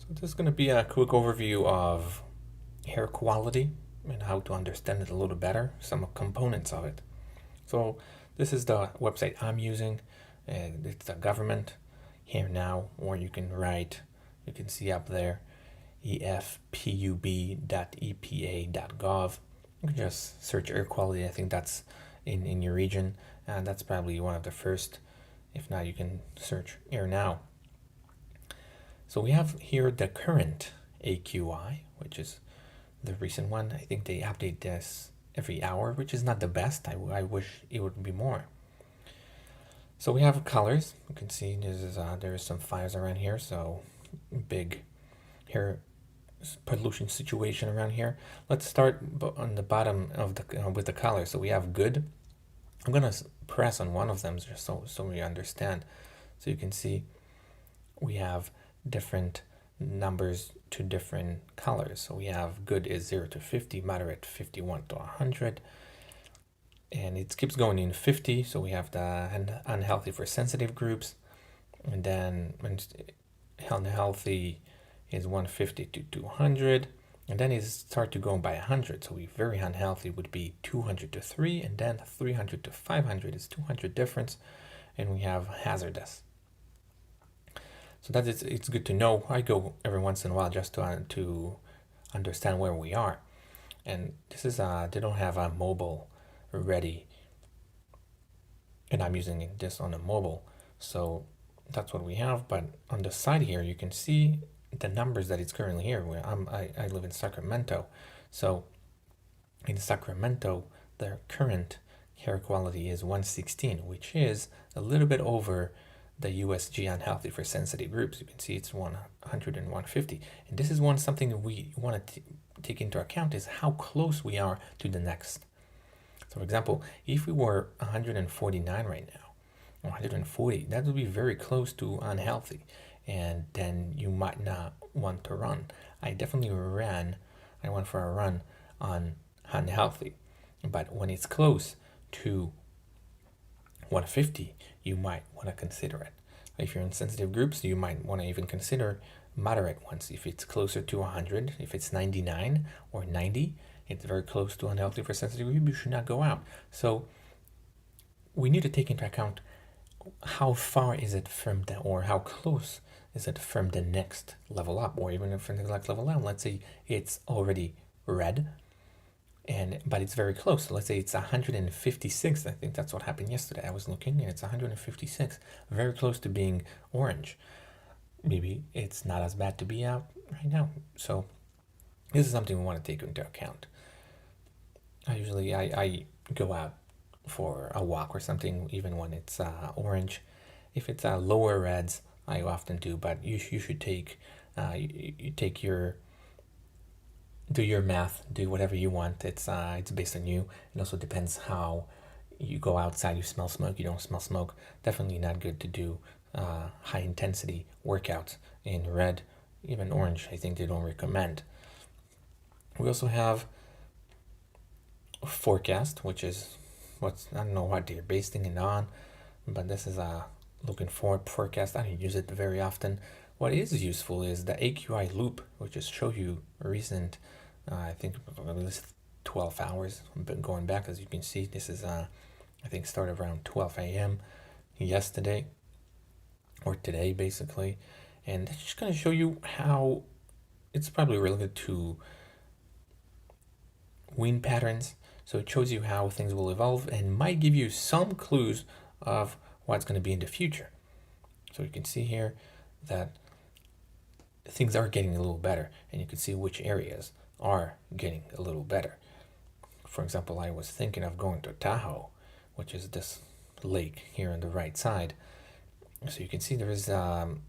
So this is going to be a quick overview of air quality and how to understand it a little better, some components of it. So this is the website I'm using, and it's the government here now, or you can write, you can see up there, efpub.epa.gov. You can just search air quality. I think that's in your region, and that's probably one of the first. If not, you can search air now. So we have here the current AQI, which is the recent one. I think they update this every hour, which is not the best. I wish it would be more. So we have colors. You can see there's some fires around here, so big air pollution situation around here. Let's start on the bottom of the with the colors. So we have good. I'm gonna press on one of them just so we understand. So you can see we have different numbers to different colors. So we have good is 0 to 50, moderate 51 to 100, and it keeps going in 50. So we have the unhealthy for sensitive groups, and then unhealthy is 150 to 200, and then it start to go by 100. So we very unhealthy would be 200 to 3, and then 300 to 500 is 200 difference, and we have hazardous. So that is, it's good to know. I go every once in a while just to understand where we are. And this is they don't have a mobile ready, and I'm using this on a mobile. So that's what we have. But on the side here, you can see the numbers that it's currently here. I live in Sacramento, so in Sacramento, the current air quality is 116, which is a little bit over the USG unhealthy for sensitive groups. You can see it's 100 and 150. And this is something that we want to take into account is how close we are to the next. So for example, if we were 149 right now, 140, that would be very close to unhealthy. And then you might not want to run. I definitely I went for a run on unhealthy. But when it's close to 150, you might want to consider it. If you're in sensitive groups, you might want to even consider moderate ones. If it's closer to 100, if it's 99 or 90, it's very close to unhealthy for sensitive group, you should not go out. So we need to take into account how far is it from the, or how close is it from the next level up, or even from the next level down. Let's say it's already red, but it's very close. So let's say it's 156. I think that's what happened yesterday. I was looking and it's 156, very close to being orange. Maybe it's not as bad to be out right now. So this is something we want to take into account. I go out for a walk or something, even when it's orange. If it's lower reds, I often do, but you should take you take your do your math, do whatever you want. It's based on you. It also depends how you go outside. You smell smoke, you don't smell smoke. Definitely not good to do high intensity workouts in red, even orange. I think they don't recommend. We also have a forecast, which is I don't know what they're basing it on, but this is a looking forward forecast. I don't use it very often. What is useful is the AQI loop, which just show you recent, I think at least 12 hours. But going back, as you can see, this is I think started around 12 a.m. yesterday or today, basically, and it's just going to show you how it's probably related to wind patterns. So it shows you how things will evolve and might give you some clues of what's going to be in the future. So you can see here that things are getting a little better, and you can see which areas are getting a little better. For example, I was thinking of going to Tahoe, which is this lake here on the right side. So you can see there is some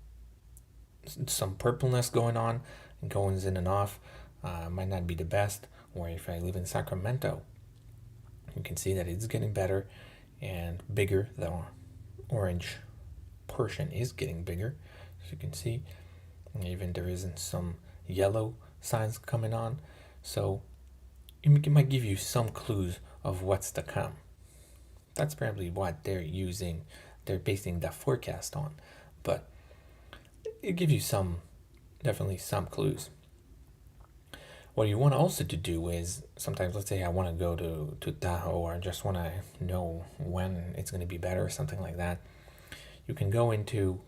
purpleness going on, and goings in and off. Might not be the best. Or if I live in Sacramento, you can see that it's getting better and bigger. The orange portion is getting bigger, as you can see. Even there isn't some yellow signs coming on. So it might give you some clues of what's to come. That's probably what they're basing the forecast on. But it gives you some definitely some clues. What you want also to do is sometimes, let's say I want to go to Tahoe, or I just want to know when it's going to be better or something like that. You can go into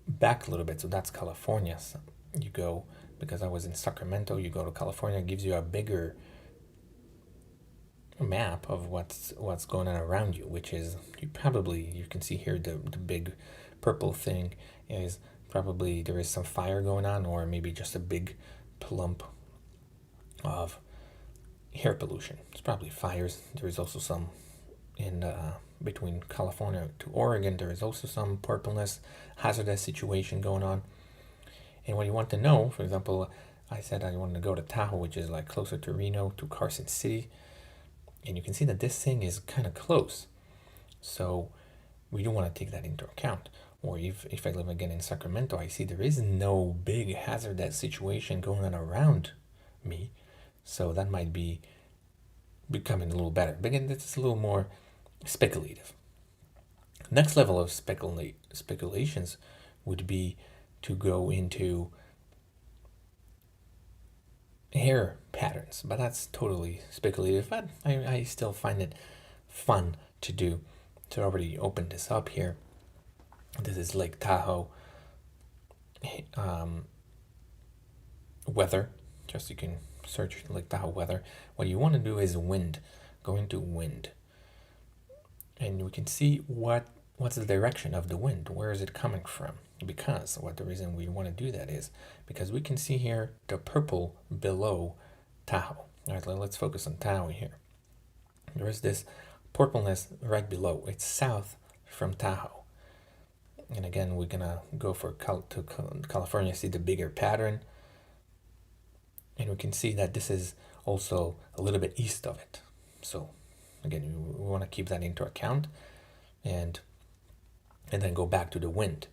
back a little bit. So that's California. So you go, because I was in Sacramento, you go to California, it gives you a bigger map of what's going on around you, which is you can see here the big purple thing is probably there is some fire going on, or maybe just a big plump of air pollution. It's probably fires. There is also some in between California to Oregon. There is also some purpleness, hazardous situation going on. And what you want to know, for example, I said I wanted to go to Tahoe, which is like closer to Reno, to Carson City. And you can see that this thing is kind of close. So we do want to take that into account. Or if I live again in Sacramento, I see there is no big hazardous situation going on around me. So that might be becoming a little better. But again, this is a little more speculative. Next level of speculations would be to go into hair patterns, but that's totally speculative. But I still find it fun to do. To already open this up here. This is Lake Tahoe weather. Just you can search Lake Tahoe weather. What you want to do is wind. Go into wind, and we can see what's the direction of the wind. Where is it coming from? Because the reason we want to do that is because we can see here the purple below Tahoe. All right, let's focus on Tahoe here. There is this purpleness right below. It's south from Tahoe. And again, we're gonna go for California, see the bigger pattern. And we can see that this is also a little bit east of it. So again, we want to keep that into account, and then go back to the wind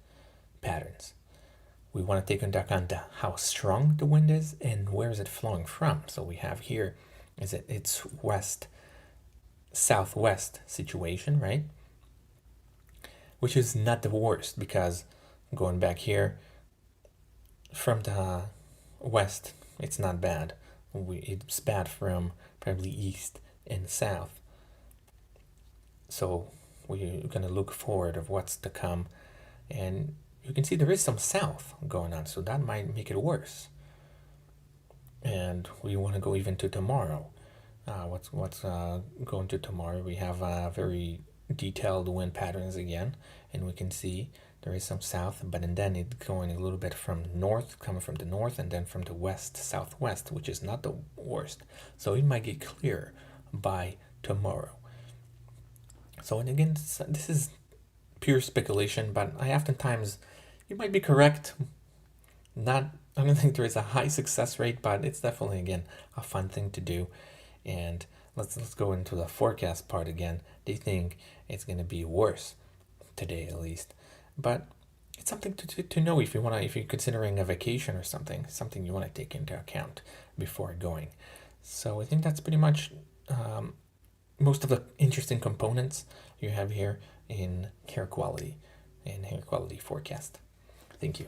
patterns. We want to take into account how strong the wind is and where is it flowing from. So we have here it's west southwest situation, right? Which is not the worst, because going back here from the west, it's not bad. It's bad from probably east and south. So we're going to look forward of what's to come, and you can see there is some south going on, so that might make it worse. And we want to go even to tomorrow. What's going to tomorrow? We have very detailed wind patterns again, and we can see there is some south, but and then it's going a little bit from north, coming from the north, and then from the west southwest, which is not the worst. So it might get clear by tomorrow. So, and again, this is pure speculation, but I oftentimes, you might be correct. I don't think there is a high success rate, but it's definitely, again, a fun thing to do. And let's go into the forecast part again. They think it's going to be worse today, at least, but it's something to know if you're considering a vacation or something you want to take into account before going. So I think that's pretty much most of the interesting components you have here in air quality forecast. Thank you.